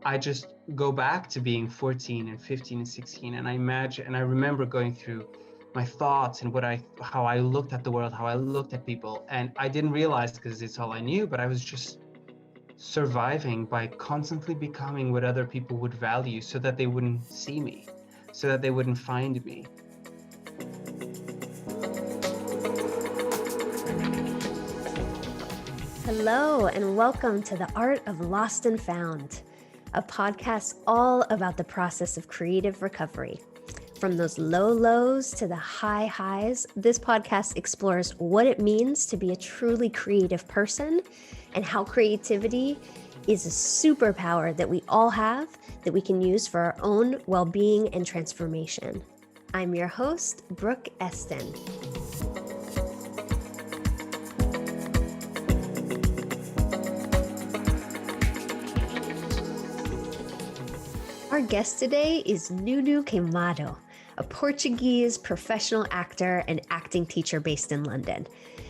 I just go back to being 14 and 15 and 16, and I remember going through my thoughts and how I looked at the world, how I looked at people, and I didn't realize because it's all I knew, but I was just surviving by constantly becoming what other people would value so that they wouldn't see me, so that they wouldn't find me. Hello, and welcome to The Art of Lost and Found, a podcast all about the process of creative recovery. From those low lows to the high highs, this podcast explores what it means to be a truly creative person and how creativity is a superpower that we all have that we can use for our own well-being and transformation. I'm your host, Brooke Eston. Our guest today is Nuno Queimado, a Portuguese professional actor and acting teacher based in London.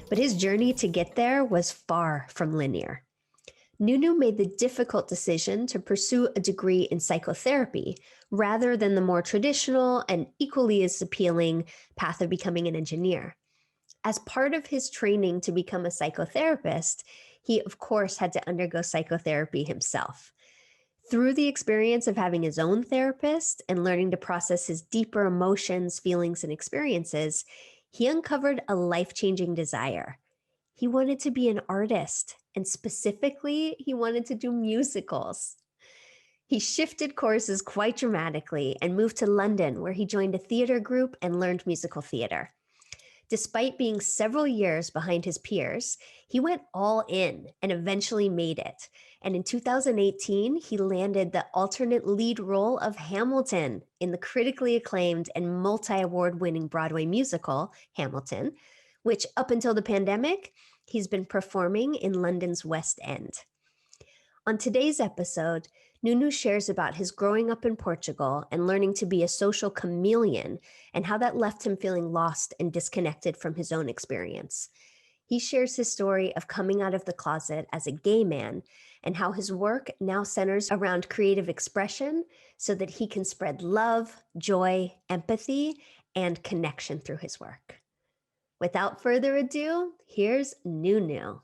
But his journey to get there was far from linear. Nuno made the difficult decision to pursue a degree in psychotherapy rather than the more traditional and equally as appealing path of becoming an engineer. As part of his training to become a psychotherapist, he of course had to undergo psychotherapy himself. Through the experience of having his own therapist and learning to process his deeper emotions, feelings, and experiences, he uncovered a life-changing desire. He wanted to be an artist, and specifically, he wanted to do musicals. He shifted courses quite dramatically and moved to London, where he joined a theater group and learned musical theater. Despite being several years behind his peers, he went all in and eventually made it. And in 2018, he landed the alternate lead role of Hamilton in the critically acclaimed and multi-award winning Broadway musical, Hamilton, which up until the pandemic, he's been performing in London's West End. On today's episode, Nuno shares about his growing up in Portugal and learning to be a social chameleon and how that left him feeling lost and disconnected from his own experience. He shares his story of coming out of the closet as a gay man and how his work now centers around creative expression so that he can spread love, joy, empathy, and connection through his work. Without further ado, here's Nuno.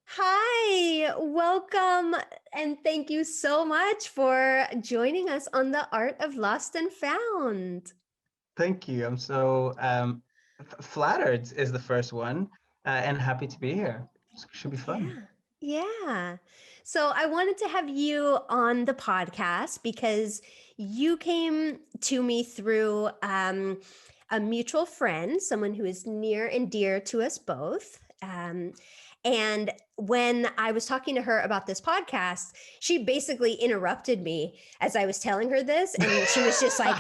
Hi, welcome, and thank you so much for joining us on The Art of Lost and Found. Thank you. I'm so flattered is the first one, and happy to be here. It should be fun. Yeah. So I wanted to have you on the podcast because you came to me through a mutual friend, someone who is near and dear to us both. And when I was talking to her about this podcast, she basically interrupted me as I was telling her this. And she was just like,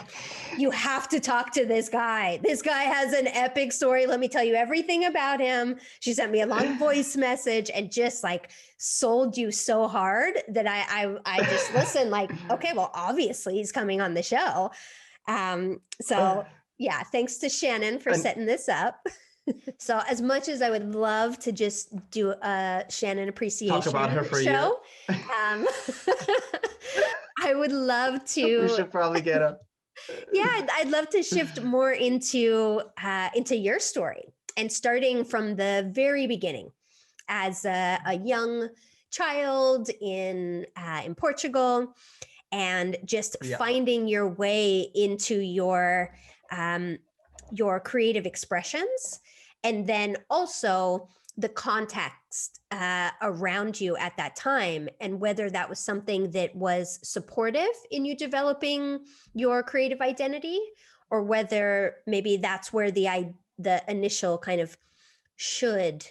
you have to talk to this guy. This guy has an epic story. Let me tell you everything about him. She sent me a long voice message and just like sold you so hard that I just listened like, okay, well, obviously he's coming on the show. So yeah, thanks to Shannon for setting this up. So as much as I would love to just do a Shannon appreciation talk about her for show, I would love to. We should probably get up. Yeah, I'd love to shift more into your story and starting from the very beginning as a young child in Portugal and just finding your way into your creative expressions. And then also the context around you at that time and whether that was something that was supportive in you developing your creative identity or whether maybe that's where the initial kind of should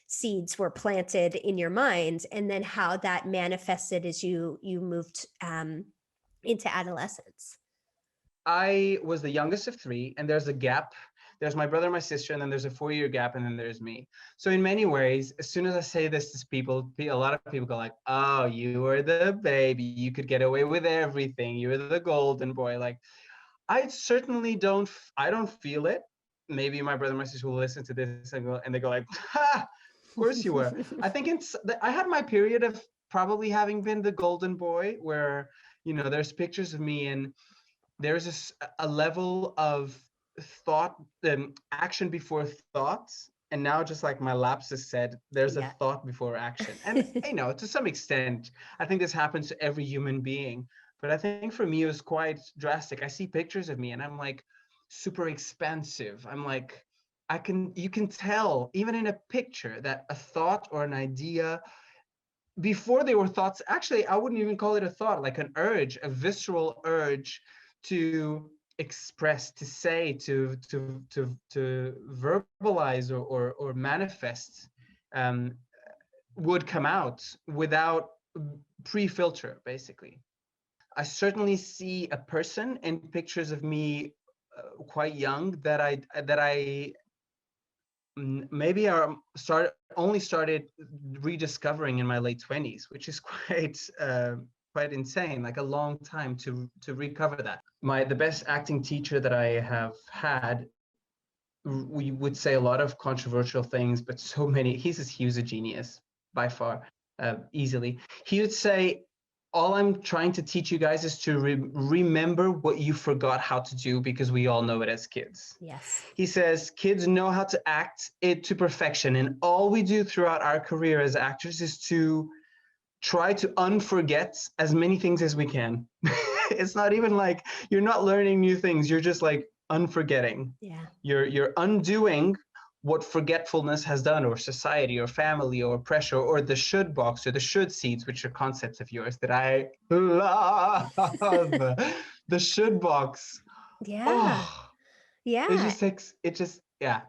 seeds were planted in your mind and then how that manifested as you moved into adolescence. I was the youngest of three, and there's a gap. There's my brother, my sister, and then there's a 4-year gap, and then there's me. So in many ways, as soon as I say this to people, a lot of people go like, oh, you were the baby. You could get away with everything. You were the golden boy. Like, I certainly don't feel it. Maybe my brother, my sister will listen to this and they go like, ha, of course you were. I think I had my period of probably having been the golden boy where there's pictures of me, and there's a level of thought, action before thoughts. And now, just like my lapsus said, there's a Yeah. thought before action. And, to some extent, I think this happens to every human being. But I think for me, it was quite drastic. I see pictures of me and I'm like super expansive. I'm like, you can tell even in a picture that a thought or an idea, before they were thoughts, actually, I wouldn't even call it a thought, like an urge, a visceral urge to express, to say, to verbalize or manifest, um, would come out without pre-filter, basically. I certainly see a person in pictures of me quite young that I maybe only started rediscovering in my late 20s, which is quite insane, like a long time to recover that. The best acting teacher that I have had, we would say a lot of controversial things, but so many. He was a genius by far, easily. He would say, all I'm trying to teach you guys is to remember what you forgot how to do, because we all know it as kids. Yes. He says kids know how to act it to perfection, and all we do throughout our career as actors is to try to unforget as many things as we can. It's not even like you're not learning new things, you're just like unforgetting. Yeah. You're undoing what forgetfulness has done, or society, or family, or pressure, or the should box, or the should seeds, which are concepts of yours that I love. The should box. Yeah. Oh, it Yeah. just takes, it just, yeah.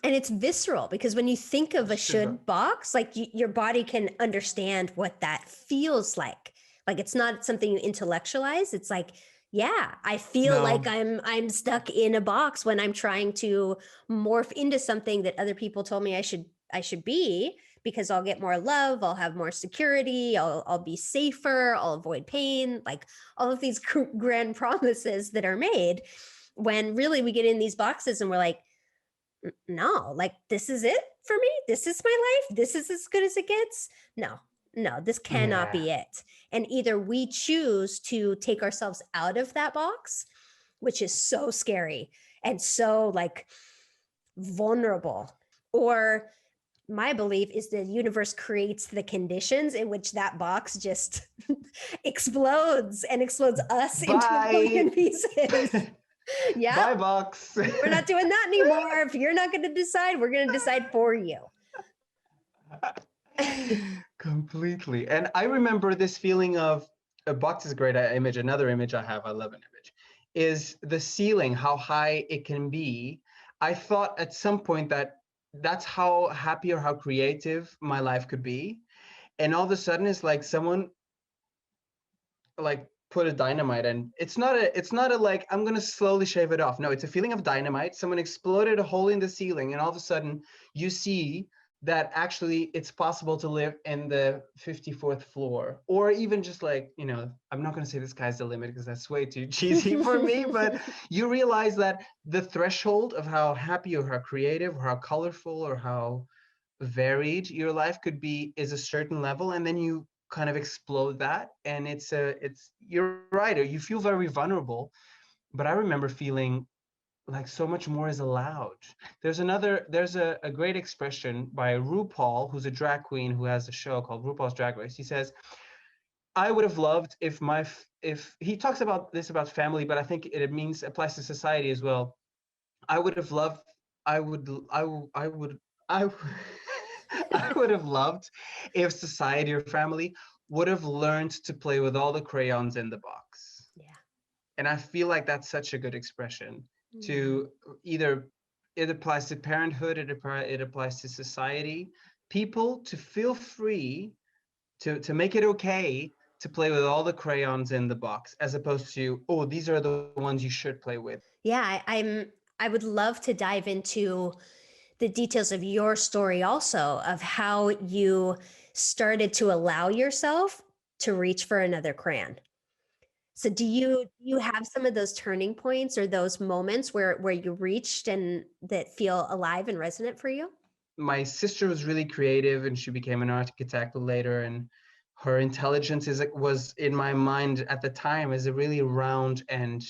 And it's visceral, because when you think of a Should box. should box, like your body can understand what that feels like. Like it's not something you intellectualize. It's like, yeah, I feel like No, I'm stuck in a box when I'm trying to morph into something that other people told me I should be, because I'll get more love, I'll have more security, I'll be safer, I'll avoid pain, like all of these grand promises that are made, when really we get in these boxes and we're like, no, like this is it for me. This is my life. This is as good as it gets. No, no, this cannot yeah. be it. And either we choose to take ourselves out of that box, which is so scary and so like vulnerable, or my belief is the universe creates the conditions in which that box just explodes and explodes us into a Bye. million pieces. Yeah, Bye, box. we're not doing that anymore. If you're not going to decide, we're going to decide for you. Completely. And I remember this feeling of, a box is a great image. Another image I love an image, is the ceiling, how high it can be. I thought at some point that that's how happy or how creative my life could be. And all of a sudden it's like someone like put a dynamite, and it's not a like I'm gonna slowly shave it off. No, it's a feeling of dynamite. Someone exploded a hole in the ceiling, and all of a sudden you see that actually it's possible to live in the 54th floor, or even just like, I'm not going to say the sky's the limit because that's way too cheesy for me, but you realize that the threshold of how happy or how creative or how colorful or how varied your life could be is a certain level, and then you kind of explode that, and you're right, you feel very vulnerable. But I remember feeling like so much more is allowed. There's a great expression by RuPaul, who's a drag queen who has a show called RuPaul's Drag Race. He says, I would have loved if he talks about this about family, but I think it means applies to society as well. I would have loved, I would, I would, I, I would have loved if society or family would have learned to play with all the crayons in the box. Yeah. And I feel like that's such a good expression Yeah. to either, it applies to parenthood, it applies to society, people to feel free to make it okay to play with all the crayons in the box, as opposed to, oh, these are the ones you should play with. Yeah, I would love to dive into the details of your story also, of how you started to allow yourself to reach for another crayon. So do you have some of those turning points or those moments where you reached and that feel alive and resonant for you? My sister was really creative, and she became an architect later, and her intelligence was in my mind at the time as a really round and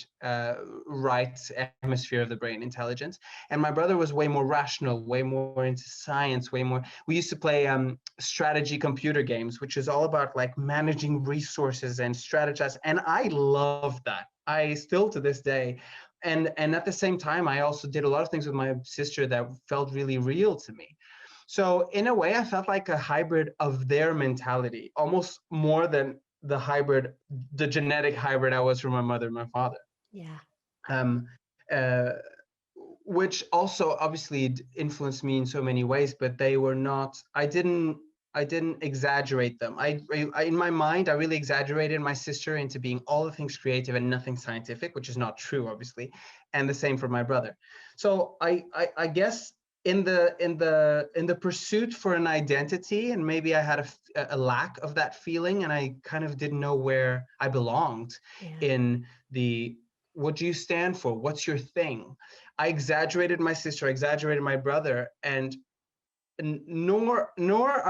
right hemisphere of the brain intelligence, and my brother was way more rational, way more into science, way more. We used to play strategy computer games, which is all about like managing resources and strategize, and I loved that. I still to this day. And at the same time, I also did a lot of things with my sister that felt really real to me. So in a way, I felt like a hybrid of their mentality, almost more than the hybrid, the genetic hybrid I was from my mother and my father. Yeah. Um, uh, which also obviously influenced me in so many ways, but they were not. I didn't exaggerate them. In my mind, I really exaggerated my sister into being all the things creative and nothing scientific, which is not true, obviously, and the same for my brother. So I guess in the pursuit for an identity, and maybe I had a lack of that feeling, and I kind of didn't know where I belonged Yeah. in the what do you stand for? What's your thing? I exaggerated my sister, I exaggerated my brother, and nor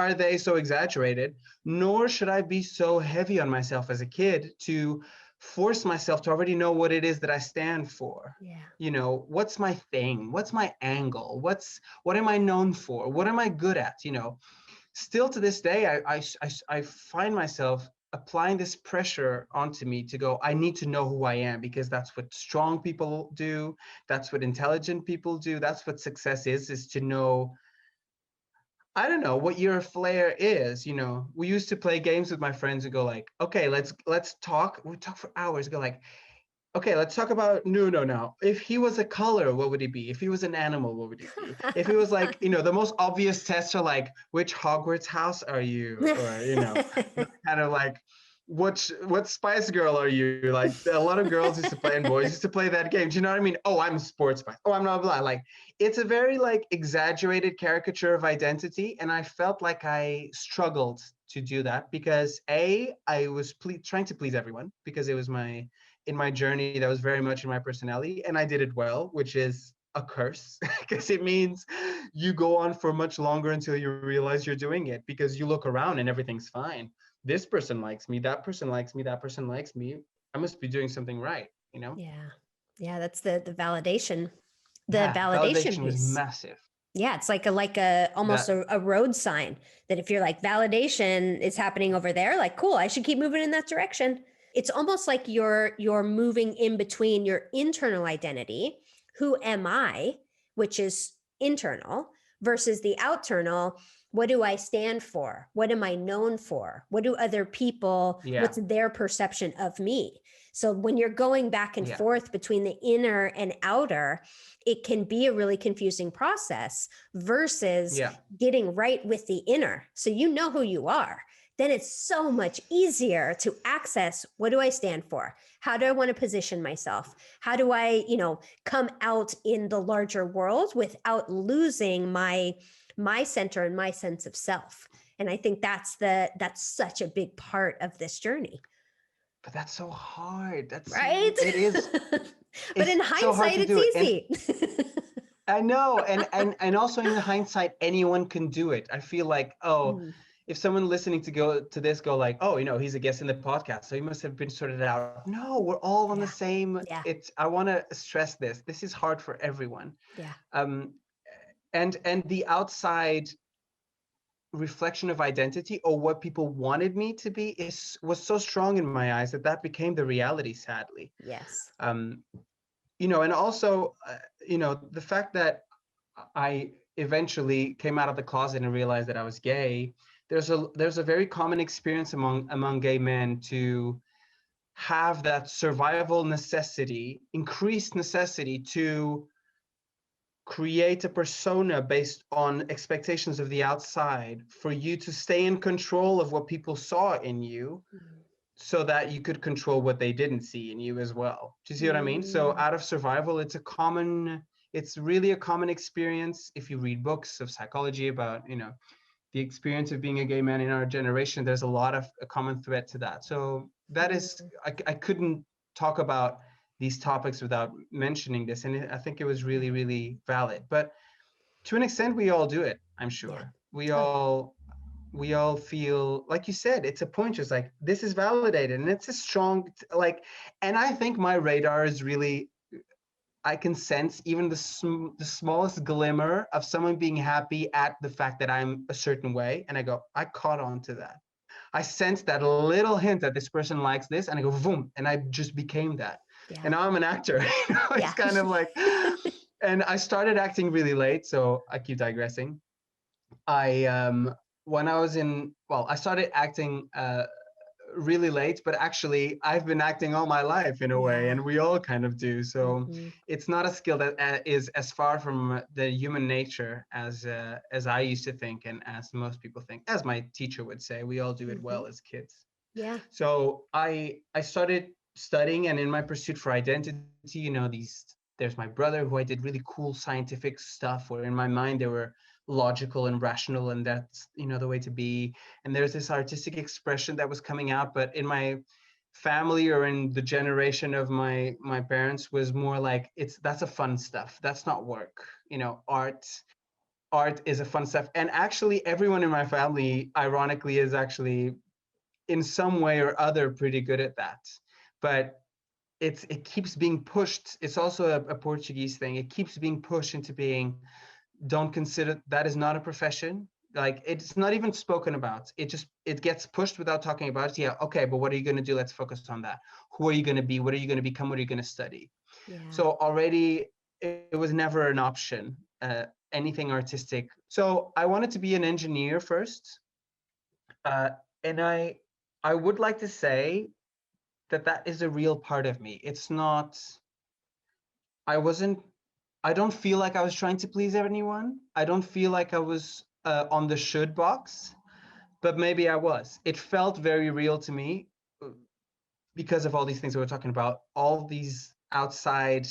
are they so exaggerated, nor should I be so heavy on myself as a kid to force myself to already know what it is that I stand for. Yeah. You know, what's my thing? What's my angle? What am I known for? What am I good at? You know, still to this day, I find myself applying this pressure onto me to go, I need to know who I am, because that's what strong people do. That's what intelligent people do. That's what success is to know, I don't know, what your flair is. You know, we used to play games with my friends and go like, okay, let's talk. We talk for hours. Go like, okay, let's talk about Nuno now. If he was a color, what would he be? If he was an animal, what would he be? If he was like, the most obvious tests are like, which Hogwarts house are you? Or, kind of like, what Spice Girl are you? Like, a lot of girls used to play and boys used to play that game. Do you know what I mean? Oh, I'm sports spice. Oh, I'm blah, blah. Like, it's a very like exaggerated caricature of identity. And I felt like I struggled to do that because I was trying to please everyone because it was in my journey, that was very much in my personality, and I did it well, which is a curse because it means you go on for much longer until you realize you're doing it, because you look around and everything's fine. This person likes me, that person likes me, that person likes me. I must be doing something right, you know? Yeah. Yeah, that's the validation. The Yeah, validation validation was piece. massive. Yeah, it's like almost That a road sign that if you're like validation is happening over there, like cool, I should keep moving in that direction. It's almost like you're moving in between your internal identity, who am I, which is internal, versus the outternal, what do I stand for? What am I known for? What do other people, yeah, what's their perception of me? So when you're going back and yeah, forth between the inner and outer, it can be a really confusing process versus yeah, getting right with the inner. So you know who you are. Then it's so much easier to access, what do I stand for? How do I want to position myself? How do I, come out in the larger world without losing my center and my sense of self? And I think that's such a big part of this journey. but that's so hard. Right? It is. But in It's so hard hindsight, to it's do it, and easy. I know, and also in hindsight, anyone can do it. I feel like, oh, Mm, if someone listening to this go like, oh, he's a guest in the podcast, so he must have been sorted out. No, we're all on the yeah. same. Yeah. I want to stress this. This is hard for everyone. Yeah. Um, and the outside reflection of identity, or what people wanted me to be, was so strong in my eyes that became the reality, sadly. Yes. Um, and also, the fact that I eventually came out of the closet and realized that I was gay. There's a very common experience among gay men to have that survival necessity, increased necessity to create a persona based on expectations of the outside for you to stay in control of what people saw in you, so that you could control what they didn't see in you as well. Do you see what I mean? So Mm. out of survival, it's really a common experience. If you read books of psychology about, the experience of being a gay man in our generation, there's a lot of a common thread to that. So that is, I couldn't talk about these topics without mentioning this. And I think it was really, really valid. But to an extent, we all do it, I'm Yeah. sure. Oh, we all feel, like you said, it's a point, just like this is validated, and it's a strong, like, and I think my radar is really, I can sense even the smallest glimmer of someone being happy at the fact that I'm a certain way, and I go, I caught on to that. I sense that little hint that this person likes this, and I go, boom, and I just became that. Yeah. And now I'm an actor. It's Yeah. kind of like, and I started acting really late, so I keep digressing. I when I was in, well, I started acting really late, but actually I've been acting all my life in a way, Yeah. and we all kind of do. So Mhm. it's not a skill that is as far from the human nature as I used to think, and as most people think. As my teacher would say, we all do it Mhm. well as kids. Yeah. So I started studying, and in my pursuit for identity, there's my brother who I did really cool scientific stuff where in my mind they were logical and rational, and that's the way to be. And there's this artistic expression that was coming out, but in my family or in the generation of my parents was more like, that's a fun stuff, that's not work. Art is a fun stuff. And actually everyone in my family ironically is actually in some way or other pretty good at that. But it keeps being pushed. It's also a Portuguese thing. It keeps being pushed into being, don't consider that is not a profession. Like, it's not even spoken about. It gets pushed without talking about it. Yeah, okay, but what are you going to do? Let's focus on that. Who are you going to be? What are you going to become? What are you going to study? Yeah. So already it was never an option, anything artistic. So I wanted to be an engineer first, uh, and I would like to say that is a real part of me. It's not. I wasn't. I don't feel like I was trying to please anyone. I don't feel like I was on the should box, but maybe I was. It felt very real to me, because of all these things that we're talking about. All these outside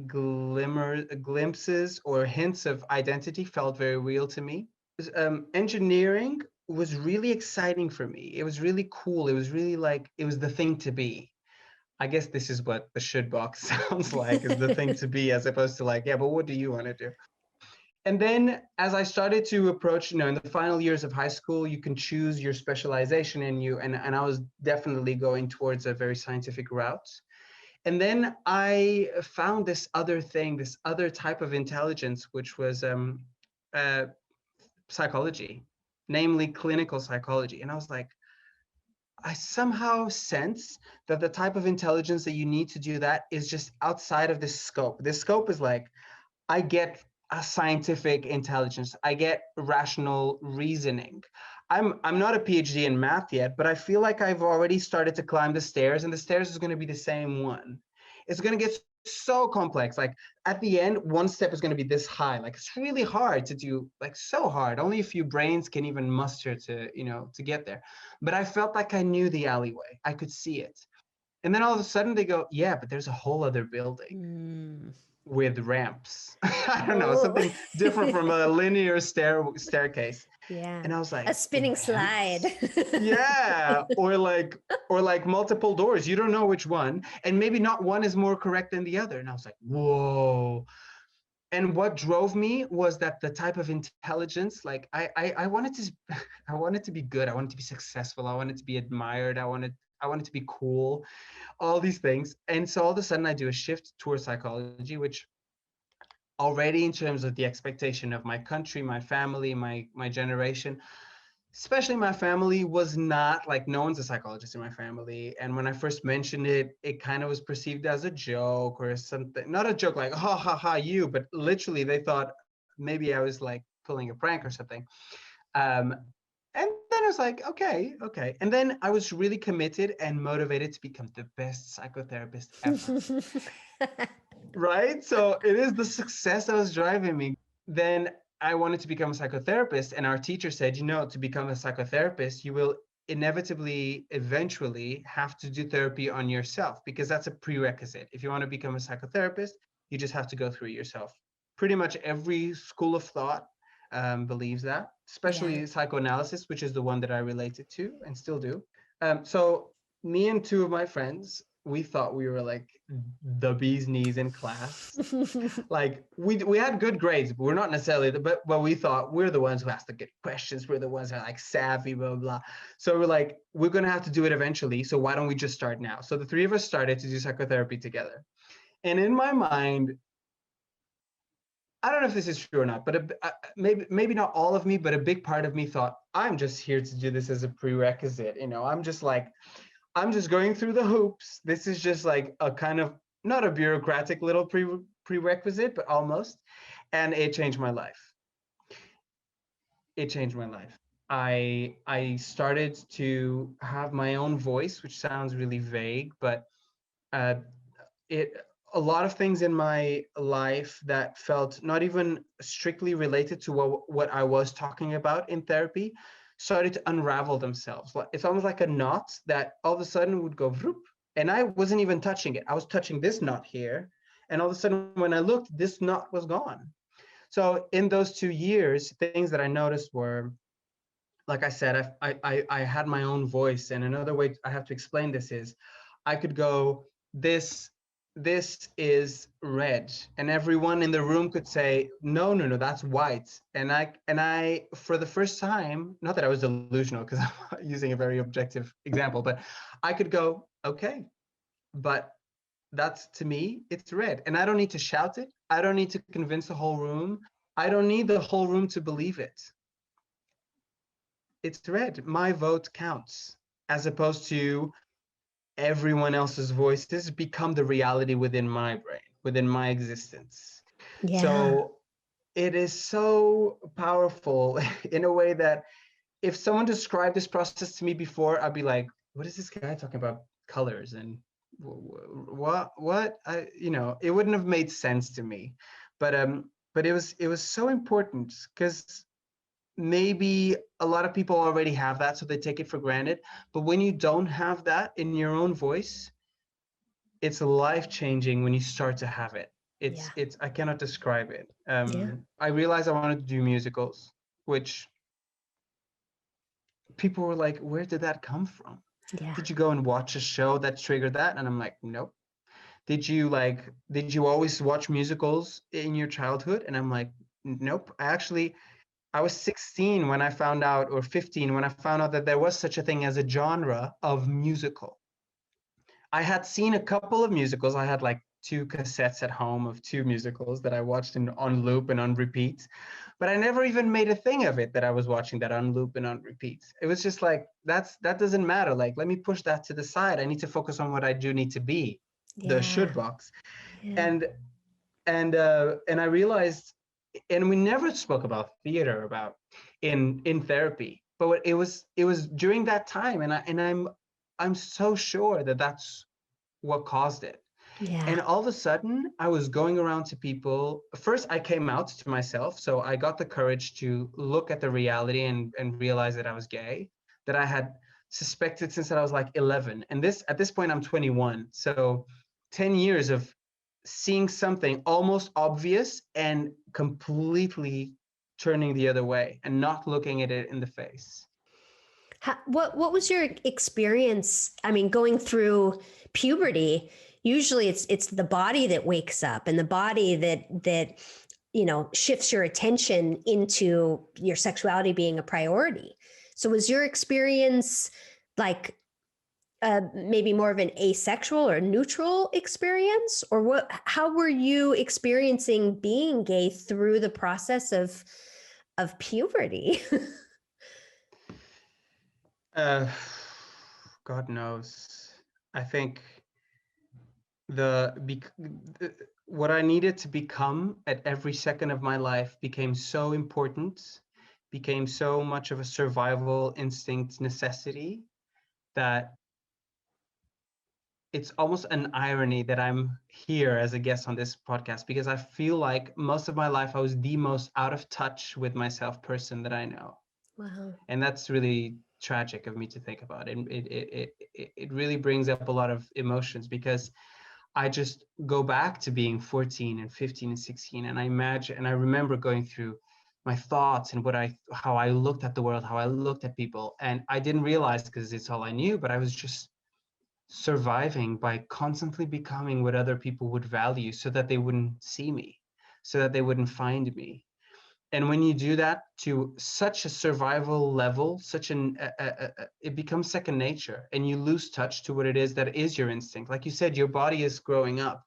glimpses or hints of identity felt very real to me. Engineering was really exciting for me. It was really cool. It was really like, it was the thing to be. I guess this is what the should box sounds like, is the thing to be, as opposed to like, yeah, but what do you want to do? And then as I started to approach, in the final years of high school, you can choose your specialization, and I was definitely going towards a very scientific route. And then I found this other thing, this other type of intelligence, which was uh, psychology, namely clinical psychology. And I was like, I somehow sense that the type of intelligence that you need to do that is just outside of this scope. This scope is like, I get a scientific intelligence, I get rational reasoning. I'm not a PhD in math yet, but I feel like I've already started to climb the stairs, and the stairs is going to be the same one. It's going to get so complex. Like, at the end, one step is going to be this high. Like, it's really hard to do, like, so hard. Only a few brains can even muster to get there. But I felt like I knew the alleyway. I could see it. And then all of a sudden they go, yeah, but there's a whole other building Mm. with ramps. I don't know, Oh. something different from a linear staircase. Yeah. And I was A like, spinning slide. ramps? Yeah, or like multiple doors. You don't know which one, and maybe not one is more correct than the other. And I was like, whoa. And what drove me was that the type of intelligence, like I wanted to, I wanted to be good. I wanted to be successful. I wanted to be admired. I wanted to be cool. All these things. And so all of a sudden I do a shift towards psychology, which already, in terms of the expectation of my country, my family, my generation, especially my family, was not like, no one's a psychologist in my family. And when I first mentioned it, it kind of was perceived as a joke or something. Not a joke like, ha ha ha, you, but literally they thought maybe I was like pulling a prank or something. um, and then I was like, okay. And then I was really committed and motivated to become the best psychotherapist ever. Right? So it is the success that was driving me. Then I wanted to become a psychotherapist, and our teacher said, to become a psychotherapist, you will inevitably, eventually have to do therapy on yourself, because that's a prerequisite. If you want to become a psychotherapist, you just have to go through it yourself. Pretty much every school of thought believes that, Yeah. especially psychoanalysis, which is the one that I related to and still do. So me and two of my friends we thought we were like the bee's knees in class. Like we had good grades, but we're not necessarily but we thought we're the ones who ask the good questions. We're the ones that are like savvy, blah, blah, blah. So we're like, we're gonna have to do it eventually. So why don't we just start now? So the three of us started to do psychotherapy together. And in my mind, I don't know if this is true or not, but maybe not all of me, but a big part of me thought, I'm just here to do this as a prerequisite. I'm just like, I'm just going through the hoops. This is just like a kind of not a bureaucratic little prerequisite, but almost. And it changed my life. It changed my life. I started to have my own voice, which sounds really vague, but uh, it a lot of things in my life that felt not even strictly related to what I was talking about in therapy started to unravel themselves. It's almost like a knot that all of a sudden would go whoop, and I wasn't even touching it. I was touching this knot here, and all of a sudden when I looked, this knot was gone. So in those 2 years, things that I noticed were, like I said, I had my own voice. And another way I have to explain this is I could go, this is red, and everyone in the room could say, no, no, no, that's white. And I for the first time, not that I was delusional because I'm using a very objective example, but I could go, okay, but that's, to me, it's red, and I don't need to shout it. I don't need to convince the whole room. I don't need the whole room to believe it. It's red. My vote counts, as opposed to everyone else's voices become the reality within my brain, within my existence. Yeah. So it is so powerful in a way that if someone described this process to me before, I'd be like, what is this guy talking about colors and what it wouldn't have made sense to me. But it was so important because maybe a lot of people already have that, so they take it for granted. But when you don't have that in your own voice, it's life changing when you start to have it. Yeah. It's I cannot describe it. Yeah. I realized I wanted to do musicals, which people were like, where did that come from? Yeah. Did you go and watch a show that triggered that? And I'm like, nope. Did you always watch musicals in your childhood? And I'm like, nope. I was 16 when I found out, or 15 when I found out that there was such a thing as a genre of musical. I had seen a couple of musicals. I had like 2 cassettes at home of 2 musicals that I watched on loop and on repeat. But I never even made a thing of it that I was watching that on loop and on repeat. It was just like, that doesn't matter. Like, let me push that to the side. I need to focus on what I do need to be, the Yeah. should box. Yeah. And I realized, and we never spoke about theater about in therapy, but it was during that time, and I'm so sure that that's what caused it. Yeah. And all of a sudden, I was going around to people. First, I came out to myself. So I got the courage to look at the reality and realize that I was gay, that I had suspected since I was like 11. And at this point, I'm 21. So 10 years of seeing something almost obvious and completely turning the other way and not looking at it in the face. What was your experience? I mean, going through puberty, usually it's the body that wakes up and the body that shifts your attention into your sexuality being a priority. So was your experience like maybe more of an asexual or neutral experience, or what? How were you experiencing being gay through the process of puberty? Uh, God knows. I think the, the what I needed to become at every second of my life became so important, became so much of a survival instinct necessity, that it's almost an irony that I'm here as a guest on this podcast, because I feel like most of my life I was the most out of touch with myself person that I know. Wow. And that's really tragic of me to think about. And it really brings up a lot of emotions, because I just go back to being 14 and 15 and 16, and I remember going through my thoughts and how I looked at the world, how I looked at people, and I didn't realize because it's all I knew, but I was just surviving by constantly becoming what other people would value so that they wouldn't see me, so that they wouldn't find me. And when you do that to such a survival level, it becomes second nature, and you lose touch to what it is that is your instinct. Like you said, your body is growing up.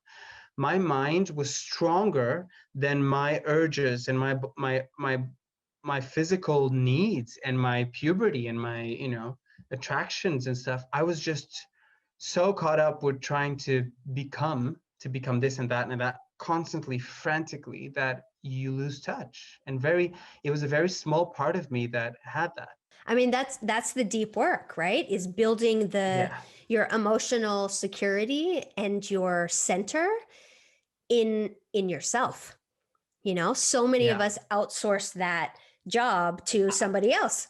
My mind was stronger than my urges and my physical needs and my puberty and my, attractions and stuff. I was just so caught up with trying to become this and that and that constantly, frantically, that you lose touch. And it was a very small part of me that had that. I mean, that's the deep work, right? Is building Yeah. your emotional security and your center in yourself. So many of Yeah. us outsource that job to somebody else,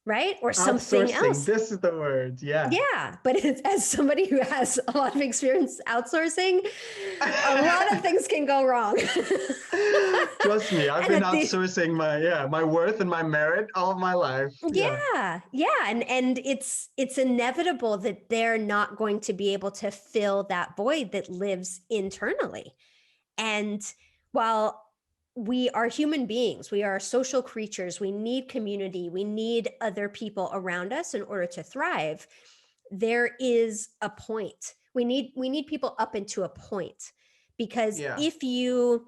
right? Or something Outsourcing. else. This is the word. Yeah. Yeah, but as somebody who has a lot of experience outsourcing, a lot of things can go wrong. Trust me, I've And been at the outsourcing my worth and my merit all of my life. Yeah. yeah, and it's inevitable that they're not going to be able to fill that void that lives internally. And while we are human beings, we are social creatures, we need community, we need other people around us in order to thrive. There is a point. We need people up into a point, because Yeah. if you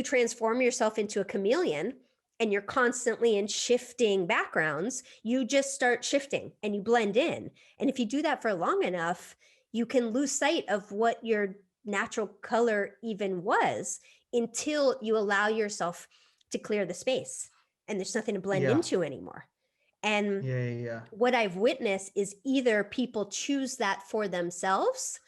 transform yourself into a chameleon and you're constantly in shifting backgrounds, you just start shifting and you blend in. And if you do that for long enough, you can lose sight of what your natural color even was, until you allow yourself to clear the space and there's nothing to blend Yeah. into anymore. And Yeah. Yeah. Yeah. what I've witnessed is either people choose that for themselves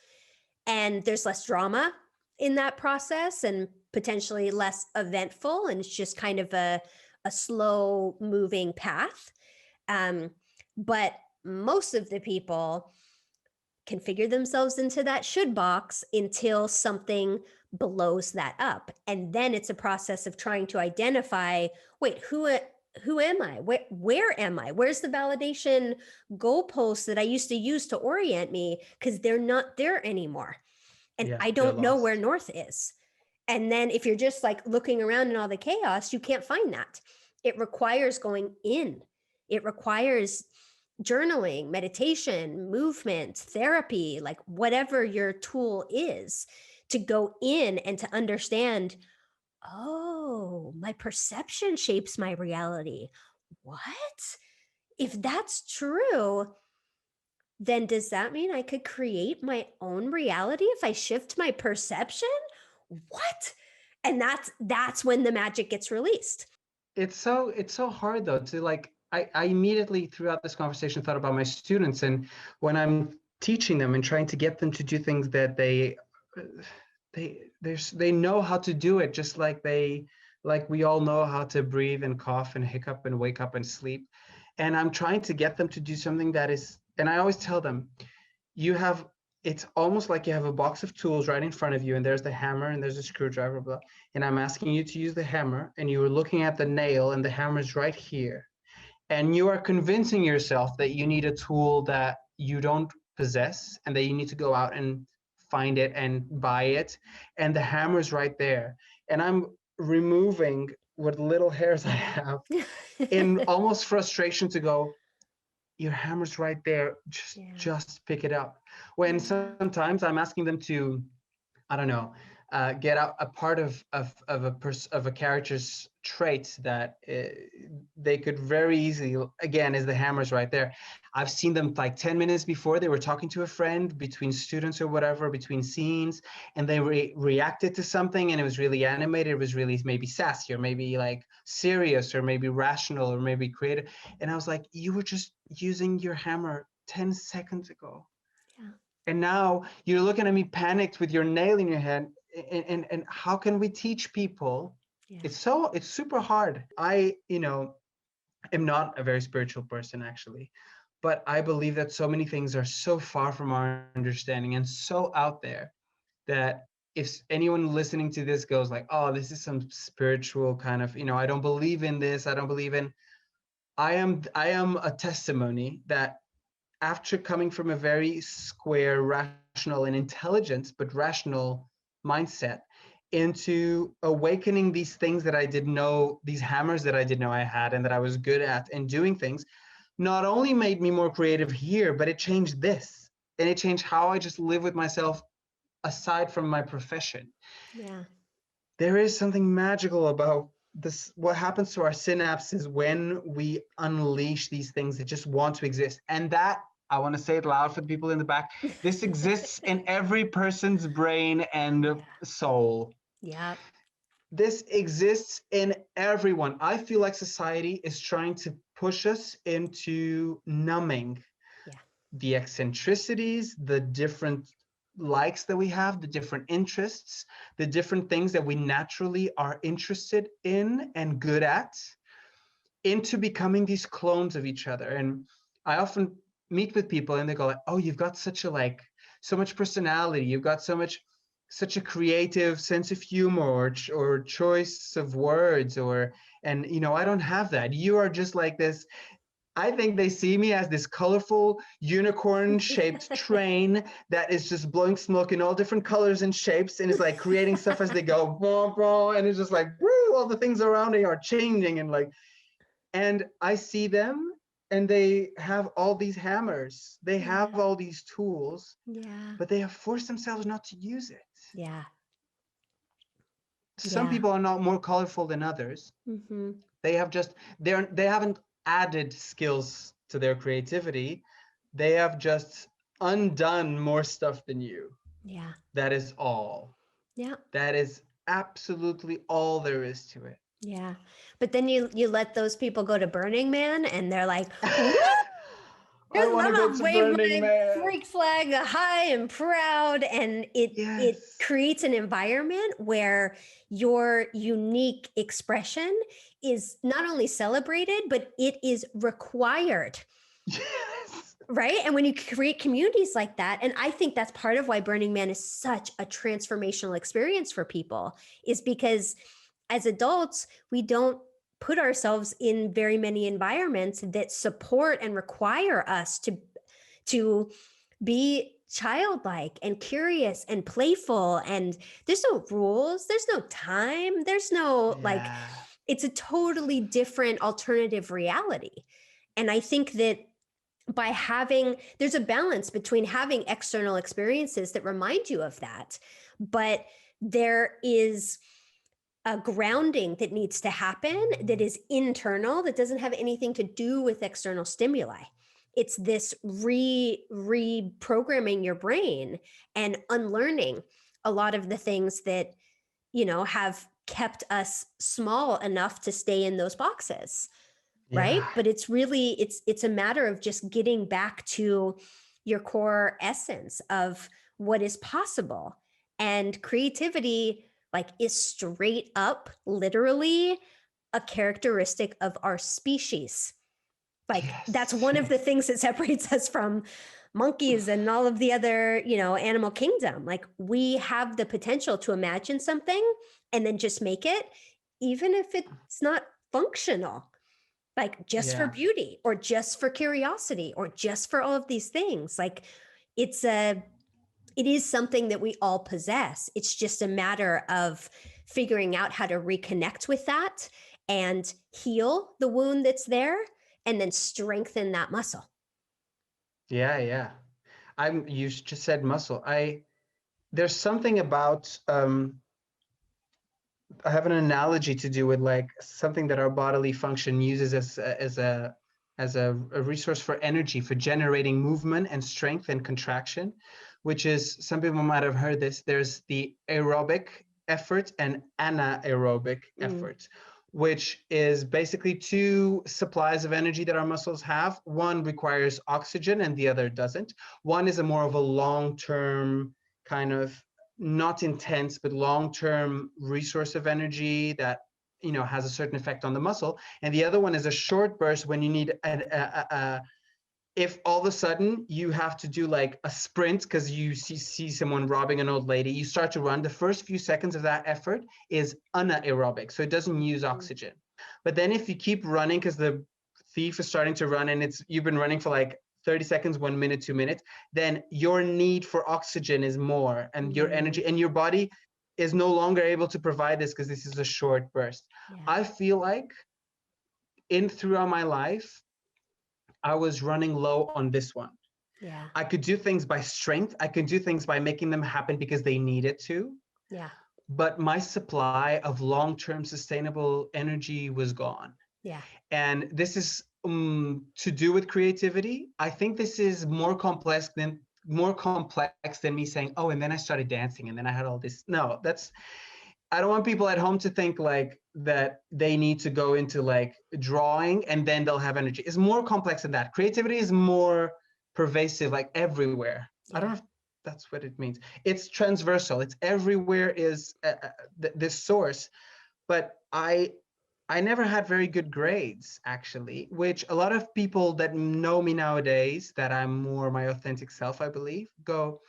and there's less drama in that process and potentially less eventful, and it's just kind of a slow moving path. But most of the people can figure themselves into that should box until something blows that up, and then it's a process of trying to identify, wait, who am I? Where am I? Where's the validation goalposts that I used to use to orient me? Because they're not there anymore. And Yeah. I You're don't know where lost. north is. And then if you're just like looking around in all the chaos, you can't find that. It requires going in. It requires journaling, meditation, movement, therapy, like whatever your tool is, to go in and to understand, oh, my perception shapes my reality. What? If that's true, then does that mean I could create my own reality if I shift my perception? What? And that's when the magic gets released. It's so hard though to like I immediately throughout this conversation thought about my students, and when I'm teaching them and trying to get them to do things that they know how to do it, just like we all know how to breathe and cough and hiccup and wake up and sleep. And I'm trying to get them to do something that is, and I always tell them, you have it's almost like you have a box of tools right in front of you, and there's the hammer and there's a screwdriver, blah, and I'm asking you to use the hammer, and you are looking at the nail and the hammer's right here, and you are convincing yourself that you need a tool that you don't possess and that you need to go out and find it and buy it, and the hammer's right there, and I'm removing what little hairs I have in almost frustration to go, your hammer's right there, just Yeah. just pick it up. When sometimes I'm asking them to, I don't know, get out a part of a character's trait that they could very easily, again, is the hammers right there. I've seen them like 10 minutes before they were talking to a friend, between students or whatever, between scenes, and they reacted to something, and it was really animated, it was really maybe sassy or maybe like serious or maybe rational or maybe creative, and I was like, you were just using your hammer 10 seconds ago, Yeah. and now you're looking at me panicked with your nail in your hand, and how can we teach people? Yeah. It's super hard. I am not a very spiritual person actually, but I believe that so many things are so far from our understanding and so out there that if anyone listening to this goes like, oh, this is some spiritual kind of, I don't believe in this, I don't believe in, I am a testimony that after coming from a very square, rational, and intelligent, but rational mindset, into awakening these things that I didn't know, these hammers that I didn't know I had and that I was good at, and doing things, not only made me more creative here, but it changed this. And it changed how I just live with myself aside from my profession. Yeah. There is something magical about this. What happens to our synapses when we unleash these things that just want to exist. And that, I want to say it loud for the people in the back, this exists in every person's brain and soul. Yeah. This exists in everyone. I feel like society is trying to push us into numbing Yeah. the eccentricities, the different likes that we have, the different interests, the different things that we naturally are interested in and good at, into becoming these clones of each other. And I often meet with people and they go like, oh, you've got such a like so much personality, you've got such a creative sense of humor, or choice of words, or, and you know, I don't have that. You are just like this. I think they see me as this colorful unicorn shaped train that is just blowing smoke in all different colors and shapes, and is like creating stuff as they go, boom, boom, and it's just like, woo, all the things around me are changing, and like, and I see them and they have all these hammers, they have Yeah. all these tools, Yeah. but they have forced themselves not to use it. Yeah. Some Yeah. people are not more colorful than others. Mm-hmm. They have just, they haven't added skills to their creativity. They have just undone more stuff than you. Yeah. That is all. Yeah. That is absolutely all there is to it. Yeah. But then you let those people go to Burning Man and they're like, "Woo! I want to I'm go gonna to wave Burning my Man. freak flag high and proud." And it Yes. creates an environment where your unique expression is not only celebrated, but it is required. Yes. Right. And when you create communities like that, and I think that's part of why Burning Man is such a transformational experience for people, is because as adults, we don't put ourselves in very many environments that support and require us to be childlike and curious and playful. And there's no rules, there's no time, there's no like, Yeah. it's a totally different alternative reality. And I think that by having, there's a balance between having external experiences that remind you of that, but there is a grounding that needs to happen that is internal, that doesn't have anything to do with external stimuli. It's this reprogramming your brain and unlearning a lot of the things that, you know, have kept us small enough to stay in those boxes. Right. Yeah. But it's really, it's a matter of just getting back to your core essence of what is possible. And creativity, like, is straight up literally a characteristic of our species. Like, that's Yes. one of the things that separates us from monkeys and all of the other, you know, animal kingdom. Like, we have the potential to imagine something and then just make it, even if it's not functional, like just for Yeah. beauty or just for curiosity or just for all of these things. Like, it is something that we all possess. It's just a matter of figuring out how to reconnect with that and heal the wound that's there, and then strengthen that muscle. Yeah. Yeah. You just said muscle. There's something about, I have an analogy to do with like something that our bodily function uses as a resource for energy, for generating movement and strength and contraction, which is, some people might have heard this. There's the aerobic effort and anaerobic effort, which is basically two supplies of energy that our muscles have. One requires oxygen and the other doesn't. One is a more of a long-term kind of, not intense, but long-term resource of energy that, you know, has a certain effect on the muscle. And the other one is a short burst when you need if all of a sudden you have to do like a sprint because you see someone robbing an old lady, you start to run. The first few seconds of that effort is anaerobic, so it doesn't use oxygen. But then if you keep running because the thief is starting to run, and you've been running for like 30 seconds, 1 minute, 2 minutes, then your need for oxygen is more, and your energy and your body is no longer able to provide this because this is a short burst. Yeah. I feel like throughout my life, I was running low on this one. Yeah. I could do things by strength. I could do things by making them happen because they needed to. Yeah. But my supply of long-term sustainable energy was gone. Yeah. And this is to do with creativity. I think this is more complex than me saying, oh, and then I started dancing and then I had all this. No, I don't want people at home to think like that they need to go into like drawing and then they'll have energy. It's more complex than that. Creativity is more pervasive, like everywhere. I don't know if that's what it means. It's transversal. It's everywhere is this source. But I never had very good grades, actually, which a lot of people that know me nowadays, that I'm more my authentic self, I believe, go,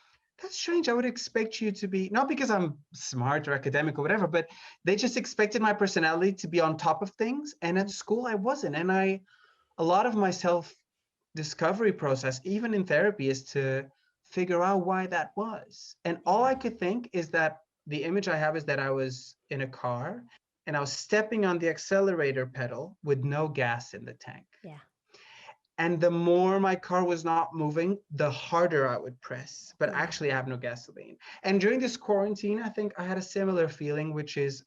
that's strange. I would expect you to be, not because I'm smart or academic or whatever, but they just expected my personality to be on top of things. And at school, I wasn't. And a lot of my self discovery process, even in therapy, is to figure out why that was. And all I could think is that the image I have is that I was in a car and I was stepping on the accelerator pedal with no gas in the tank. Yeah. And the more my car was not moving, the harder I would press. But actually, I have no gasoline. And during this quarantine, I think I had a similar feeling, which is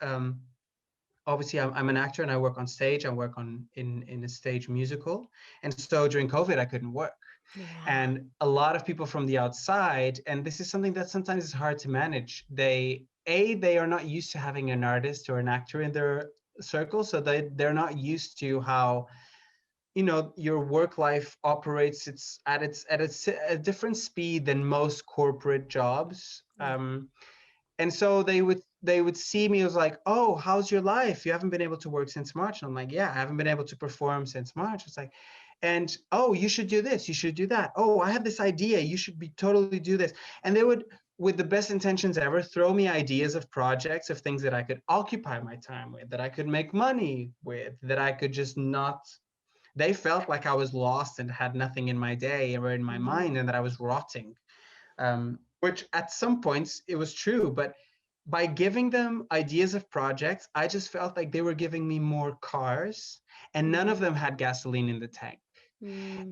obviously I'm an actor and I work on stage. I work in a stage musical. And so during COVID, I couldn't work. Yeah. And a lot of people from the outside, and this is something that sometimes is hard to manage, they are not used to having an artist or an actor in their circle. So they're not used to how, your work life operates. It's at a different speed than most corporate jobs. And so they would see me as like, oh, how's your life? You haven't been able to work since March. And I'm like, yeah, I haven't been able to perform since March. It's like, and oh, you should do this, you should do that. Oh, I have this idea, you should be totally do this. And they would, with the best intentions ever, throw me ideas of projects, of things that I could occupy my time with, that I could make money with, that I could just not. They felt like I was lost and had nothing in my day or in my mind, and that I was rotting. Which at some points it was true, but by giving them ideas of projects, I just felt like they were giving me more cars, and none of them had gasoline in the tank.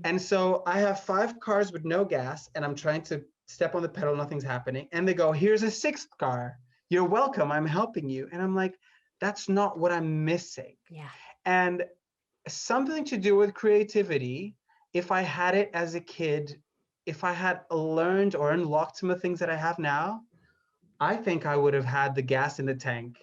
And so I have 5 cars with no gas, and I'm trying to step on the pedal, nothing's happening. And they go, here's a 6th car. You're welcome, I'm helping you. And I'm like, that's not what I'm missing. Yeah. And something to do with creativity, if I had it as a kid, if I had learned or unlocked some of the things that I have now, I think I would have had the gas in the tank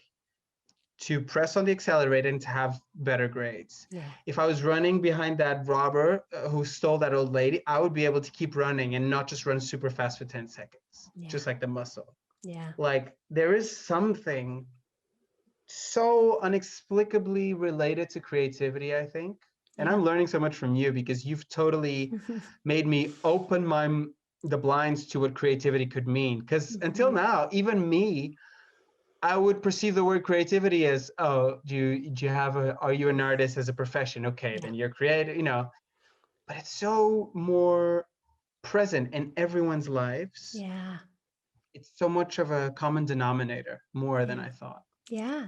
to press on the accelerator and to have better grades. Yeah. If I was running behind that robber who stole that old lady, I would be able to keep running and not just run super fast for 10 seconds, just like the muscle. Yeah. Like there is something so inexplicably related to creativity, I think. And I'm learning so much from you because you've totally made me open the blinds to what creativity could mean. Because until now, even me, I would perceive the word creativity as, oh, are you an artist as a profession? Okay, then you're creative, but it's so more present in everyone's lives. Yeah. It's so much of a common denominator, more than I thought. Yeah.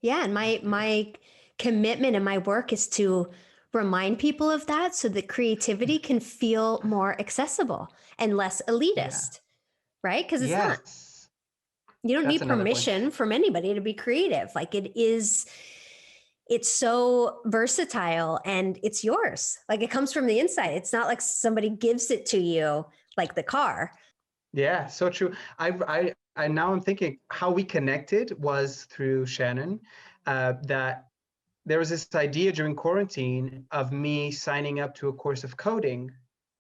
Yeah. And my commitment and my work is to remind people of that so that creativity can feel more accessible and less elitist, right? Because it's not. You don't need permission from anybody to be creative. Like it's so versatile and it's yours. Like it comes from the inside. It's not like somebody gives it to you like the car. Yeah, so true. I now I'm thinking how we connected was through Shannon, that there was this idea during quarantine of me signing up to a course of coding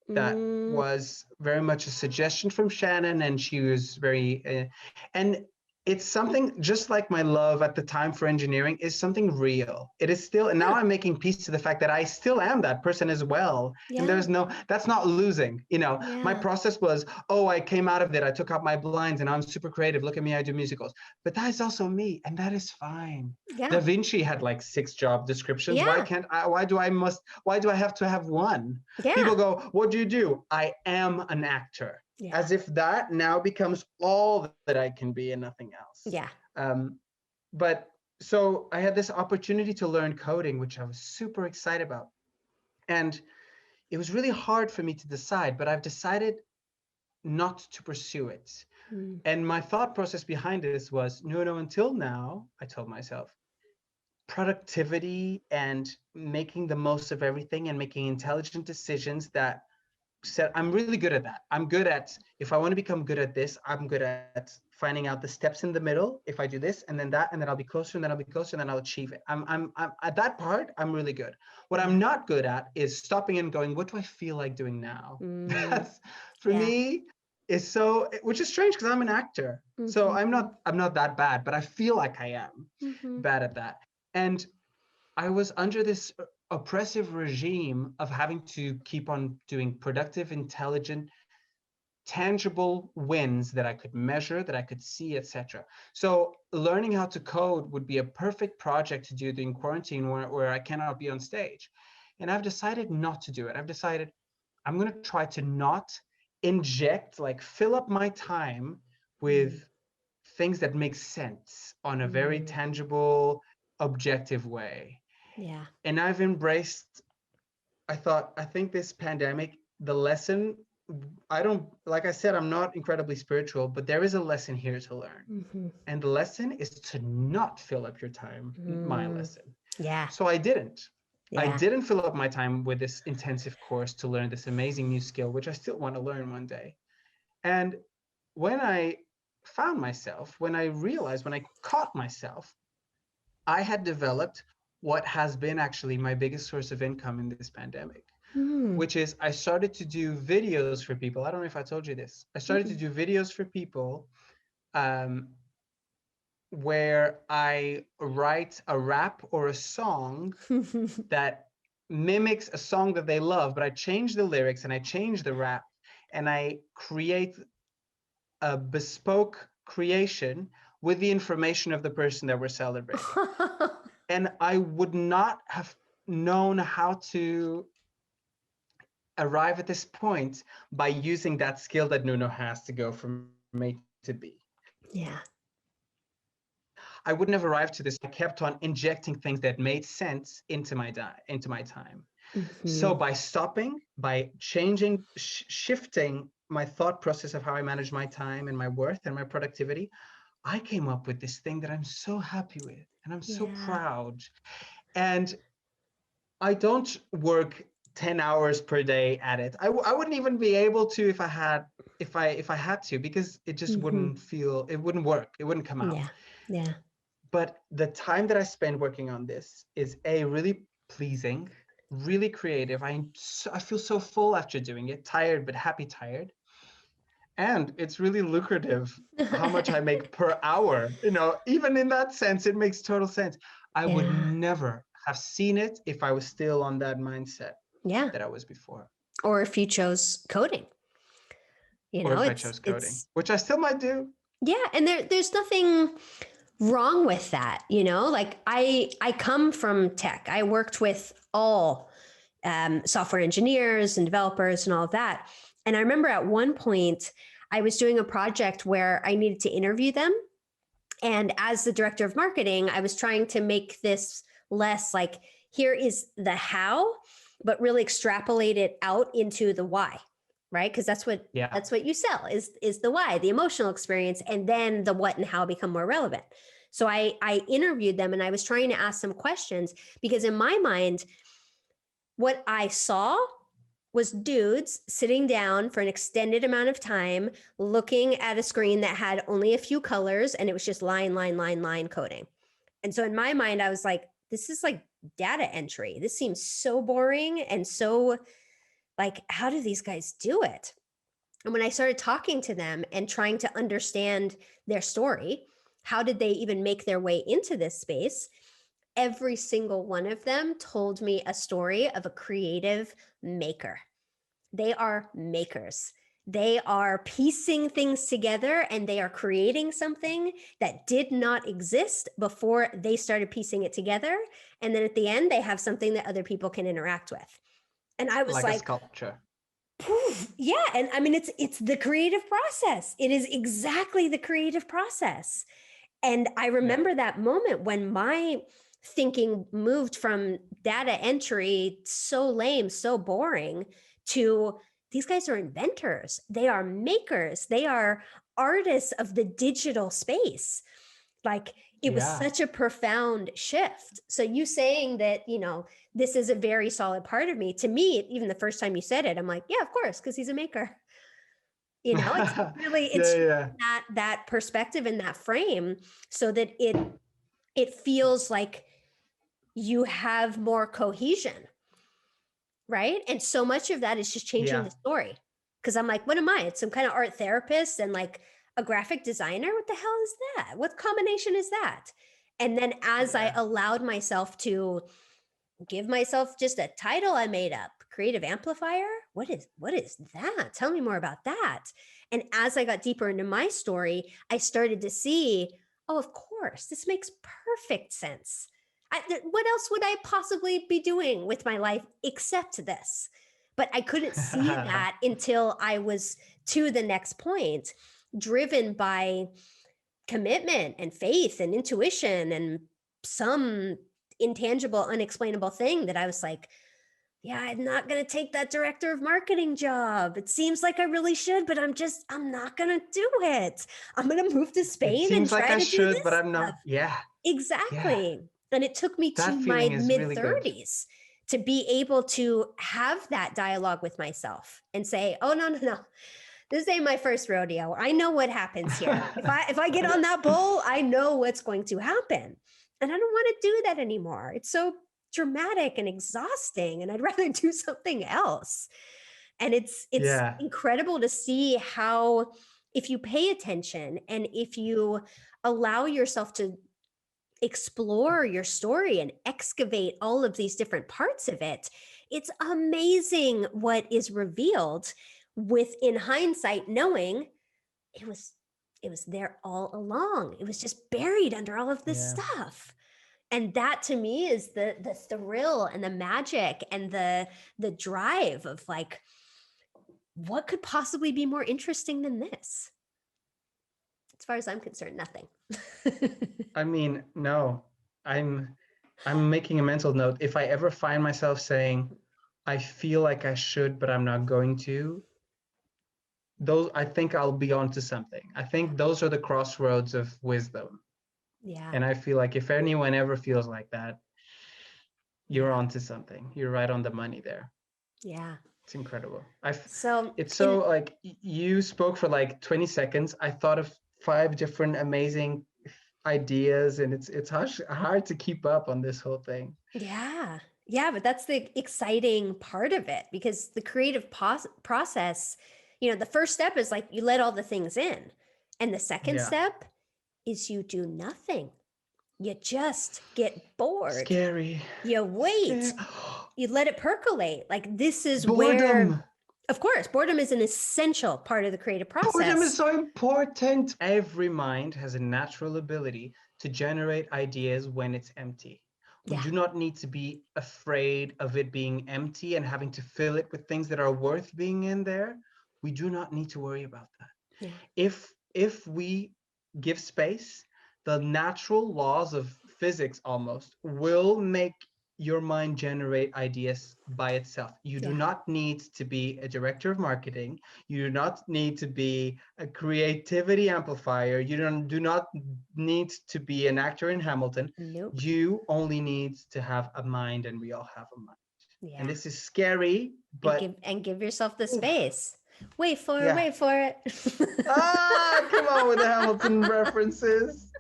that was very much a suggestion from Shannon, and she was very, and it's something just like my love at the time for engineering is something real. It is still, and now I'm making peace to the fact that I still am that person as well. And Yeah. that's not losing. My Yeah. process was, oh, I came out of it. I took out my blinds and I'm super creative. Look at me, I do musicals. But that is also me, and that is fine. Da Yeah. Vinci had like 6 job descriptions. Why Yeah. can't I, why do I have to have one? Yeah. People go, what do you do? I am an actor. Yeah. As if that now becomes all that I can be and nothing else. Yeah. But so I had this opportunity to learn coding, which I was super excited about. And it was really hard for me to decide, but I've decided not to pursue it. Mm. And my thought process behind this was, no, until now, I told myself, productivity and making the most of everything and making intelligent decisions that said, I'm really good at that. I'm good at, if I want to become good at this, I'm good at finding out the steps in the middle. If I do this and then that, and then I'll be closer, and then I'll be closer, and then I'll achieve it. I'm at that part, I'm really good. What I'm not good at is stopping and going, what do I feel like doing now? That's for me is so, which is strange because I'm an actor. So I'm not that bad, but I feel like I am bad at that. And I was under this oppressive regime of having to keep on doing productive, intelligent, tangible wins that I could measure, that I could see, etc. So learning how to code would be a perfect project to do during quarantine where I cannot be on stage. And I've decided not to do it. I've decided I'm going to try to not inject, like fill up my time with things that make sense on a very tangible, objective way. Yeah. And I've embraced, I think this pandemic, the lesson, like I said, I'm not incredibly spiritual, but there is a lesson here to learn. And the lesson is to not fill up your time, my lesson. Yeah. So I didn't. I Yeah. didn't fill up my time with this intensive course to learn this amazing new skill, which I still want to learn one day. And when I found myself, when I realized, when I caught myself, I had developed what has been actually my biggest source of income in this pandemic, which is I started to do videos for people. I don't know if I told you this. I started to do videos for people where I write a rap or a song that mimics a song that they love, but I change the lyrics and I change the rap and I create a bespoke creation with the information of the person that we're celebrating. And I would not have known how to arrive at this point by using that skill that Nuno has to go from A to B. Yeah. I wouldn't have arrived to this. I kept on injecting things that made sense into my time. So by stopping, by changing, shifting my thought process of how I manage my time and my worth and my productivity, I came up with this thing that I'm so happy with and I'm so proud. And I don't work 10 hours per day at it. I wouldn't even be able to if I had to, because it just wouldn't work. It wouldn't come out. Yeah. Yeah. But the time that I spend working on this is really pleasing, really creative. I feel so full after doing it, tired, but happy tired. And it's really lucrative how much I make per hour. Even in that sense, it makes total sense. I would never have seen it if I was still on that mindset that I was before. Or if you chose coding. Or if I chose coding, which I still might do. Yeah. And there's nothing wrong with that. Like I come from tech. I worked with all software engineers and developers and all of that. And I remember at one point I was doing a project where I needed to interview them. And as the director of marketing, I was trying to make this less like, here is the how, but really extrapolate it out into the why, right? Because that's what you sell is the why, the emotional experience, and then the what and how become more relevant. So I interviewed them and I was trying to ask some questions because in my mind, what I saw was dudes sitting down for an extended amount of time, looking at a screen that had only a few colors, and it was just line coding. And so in my mind, I was like, this is like data entry. This seems so boring and so like, how do these guys do it? And when I started talking to them and trying to understand their story, how did they even make their way into this space? Every single one of them told me a story of a creative maker. They are makers. They are piecing things together and they are creating something that did not exist before they started piecing it together. And then at the end, they have something that other people can interact with. And I was Like a like, sculpture. poof, yeah. And I mean, it's the creative process. It is exactly the creative process. And I remember that moment when my thinking moved from data entry, so lame, so boring, to these guys are inventors. They are makers. They are artists of the digital space. Like, it was Yeah. such a profound shift. So you saying that, this is a very solid part of me, to me, even the first time you said it, I'm like, yeah, of course, because he's a maker. It's really, it's Yeah. that perspective and that frame, so that it feels like you have more cohesion, right? And so much of that is just changing the story. Because I'm like, what am I? It's some kind of art therapist and like a graphic designer. What the hell is that? What combination is that? And then as I allowed myself to give myself just a title I made up, creative amplifier. What is that? Tell me more about that. And as I got deeper into my story, I started to see, oh, of course, this makes perfect sense. What else would I possibly be doing with my life except this? But I couldn't see that until I was to the next point, driven by commitment and faith and intuition and some intangible, unexplainable thing that I was like, yeah, I'm not going to take that director of marketing job. It seems like I really should, but I'm not going to do it. I'm going to move to Spain and try to do this but I'm stuff. not. Yeah. Exactly. And it took me That to my feeling is mid really good. 30s to be able to have that dialogue with myself and say, oh, no. This ain't my first rodeo. I know what happens here. If I get on that bull, I know what's going to happen. And I don't want to do that anymore. It's so dramatic and exhausting, and I'd rather do something else. And it's incredible to see how, if you pay attention and if you allow yourself to explore your story and excavate all of these different parts of it, it's amazing what is revealed, with, in hindsight, knowing it was there all along. It was just buried under all of this stuff. And that to me is the thrill and the magic and the drive of like, what could possibly be more interesting than this? As far as I'm concerned, nothing. I mean, no. I'm making a mental note. If I ever find myself saying, I feel like I should, but I'm not going to, I think I'll be onto something. I think those are the crossroads of wisdom. Yeah. And I feel like if anyone ever feels like that, you're onto something. You're right on the money there. Yeah. It's incredible. Like you spoke for like 20 seconds. I thought of 5 different amazing ideas, and it's hard to keep up on this whole thing. Yeah, but that's the exciting part of it, because the creative process, the first step is like you let all the things in, and the second step is you do nothing. You just get bored. Scary. You wait. You let it percolate. Like, this is boredom. Where, of course, boredom is an essential part of the creative process. Boredom is so important. Every mind has a natural ability to generate ideas when it's empty. We do not need to be afraid of it being empty and having to fill it with things that are worth being in there. We do not need to worry about that. If we give space, the natural laws of physics almost will make your mind generate ideas by itself. You do not need to be a director of marketing. You do not need to be a creativity amplifier. You do not need to be an actor in Hamilton. Nope. You only need to have a mind, and we all have a mind. And this is scary, but give yourself the space. Wait for it. Come on with the Hamilton references.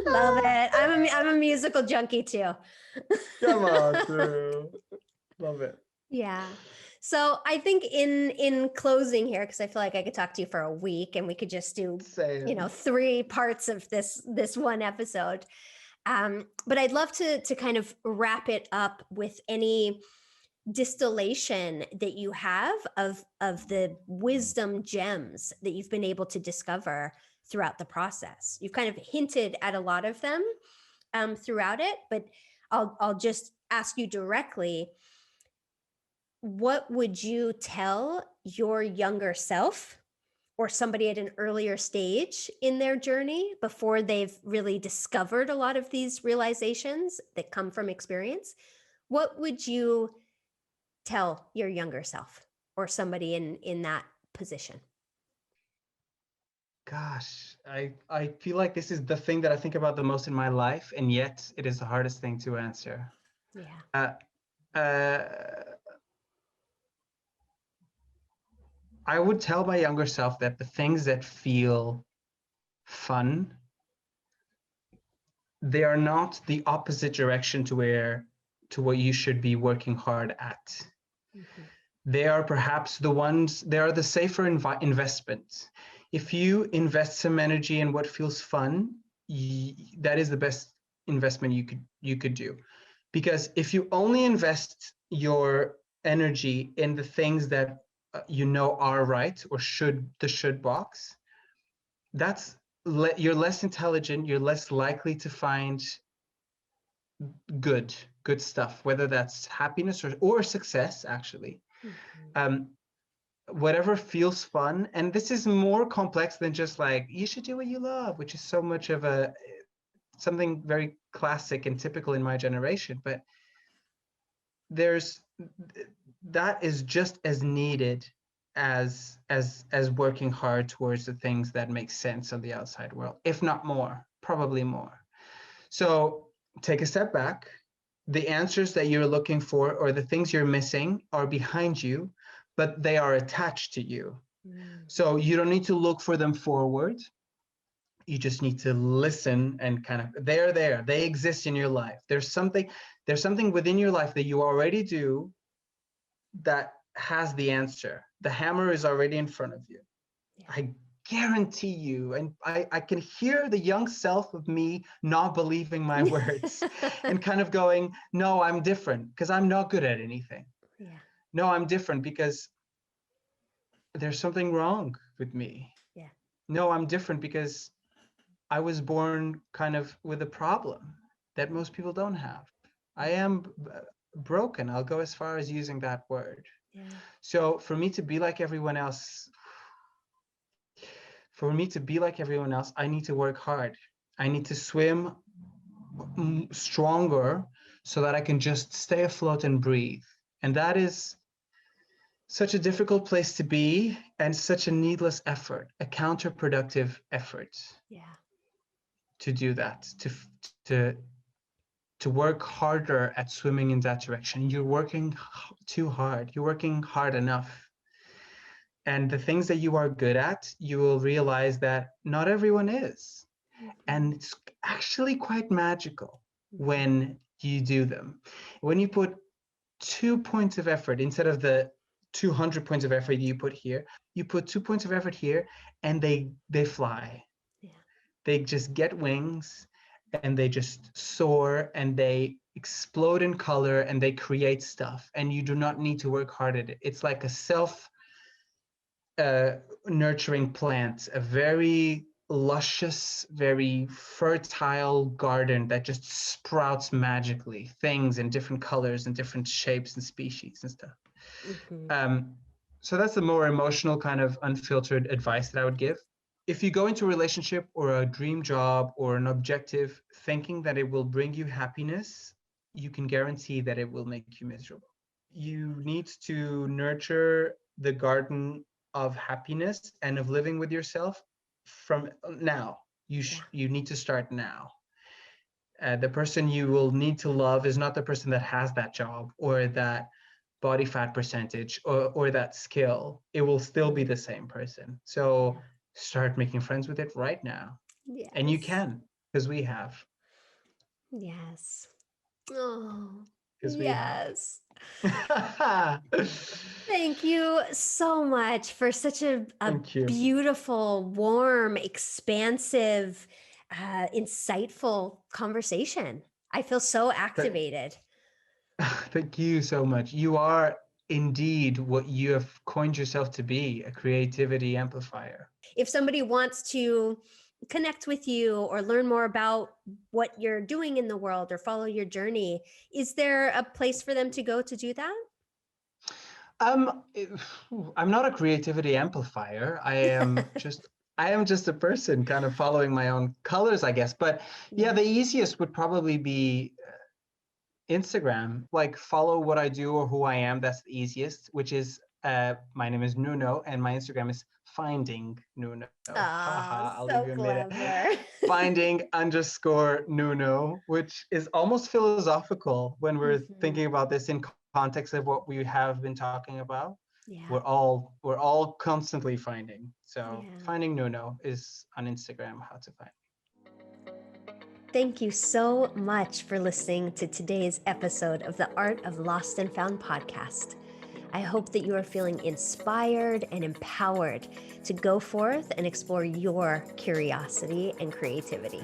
Love it. I'm a musical junkie too. Come on, Drew. Love it. Yeah. So I think in closing here, because I feel like I could talk to you for a week and we could just do, Same. 3 parts of this one episode. But I'd love to kind of wrap it up with any distillation that you have of the wisdom gems that you've been able to discover throughout the process. You've kind of hinted at a lot of them throughout it, but I'll just ask you directly, what would you tell your younger self or somebody at an earlier stage in their journey before they've really discovered a lot of these realizations that come from experience? What would you tell your younger self or somebody in that position? Gosh, I feel like this is the thing that I think about the most in my life, and yet it is the hardest thing to answer. Yeah. I would tell my younger self that the things that feel fun, they are not the opposite direction to what you should be working hard at. Mm-hmm. They are perhaps they are the safer investments. If you invest some energy in what feels fun, that is the best investment you could do. Because if you only invest your energy in the things that are right or the should box, you're less intelligent, you're less likely to find good stuff, whether that's happiness or success, actually. Mm-hmm. Whatever feels fun, and this is more complex than just like you should do what you love, which is so much of something very classic and typical in my generation, but there's that is just as needed as working hard towards the things that make sense on the outside world, if not more, probably more. So take a step back. The answers that you're looking for or the things you're missing are behind you, but they are attached to you. So you don't need to look for them forward. You just need to listen and kind of, they're there. They exist in your life. There's something within your life that you already do that has the answer. The hammer is already in front of you. Yeah. I guarantee you, and I can hear the young self of me not believing my words and kind of going, no, I'm different because I'm not good at anything. Yeah. No, I'm different because there's something wrong with me. Yeah. No, I'm different because I was born kind of with a problem that most people don't have. I am broken. I'll go as far as using that word. Yeah. So for me to be like everyone else, I need to work hard. I need to swim stronger so that I can just stay afloat and breathe. And that is such a difficult place to be and such a needless effort, a counterproductive effort. Yeah. To do that, to work harder at swimming in that direction. You're working too hard. You're working hard enough. And the things that you are good at, you will realize that not everyone is. Mm-hmm. And it's actually quite magical when you do them. When you put 2 points of effort instead of the 200 points of effort you put here, you put 2 points of effort here and they fly. Yeah. They just get wings and they just soar and they explode in color and they create stuff, and you do not need to work hard at it. It's like a nurturing plant, a very luscious, very fertile garden that just sprouts magically, things in different colors and different shapes and species and stuff. Mm-hmm. So that's the more emotional kind of unfiltered advice that I would give. If you go into a relationship or a dream job or an objective thinking that it will bring you happiness, you can guarantee that it will make you miserable. You need to nurture the garden of happiness and of living with yourself from now. You need to start now. The person you will need to love is not the person that has that job or that body fat percentage or that skill. It will still be the same person. So start making friends with it right now. Yes. And you can, because we have. Yes. Oh. because we have. Yes. Thank you so much for such a Thank you. beautiful, warm, expansive, insightful conversation. I feel so activated. Thank you so much. You are indeed what you have coined yourself to be, a creativity amplifier. If somebody wants to connect with you or learn more about what you're doing in the world or follow your journey, is there a place for them to go to do that? I'm not a creativity amplifier. I am just a person kind of following my own colors, I guess. But yeah, the easiest would probably be Instagram. Like follow what I do or who I am. That's the easiest, which is my name is Nuno and my Instagram is finding Nuno. Ah, Haha, I'll so leave you a minute. clever. finding_Nuno, which is almost philosophical when we're thinking about this in context of what we have been talking about. Yeah. We're all constantly finding. So Yeah. finding Nuno is on Instagram how to find. Thank you so much for listening to today's episode of the Art of Lost and Found podcast. I hope that you are feeling inspired and empowered to go forth and explore your curiosity and creativity.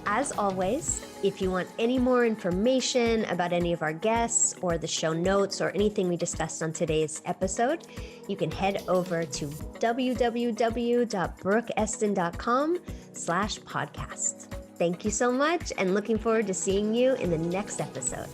As always, if you want any more information about any of our guests or the show notes or anything we discussed on today's episode, you can head over to www.brookeeston.com/podcast. Thank you so much and looking forward to seeing you in the next episode.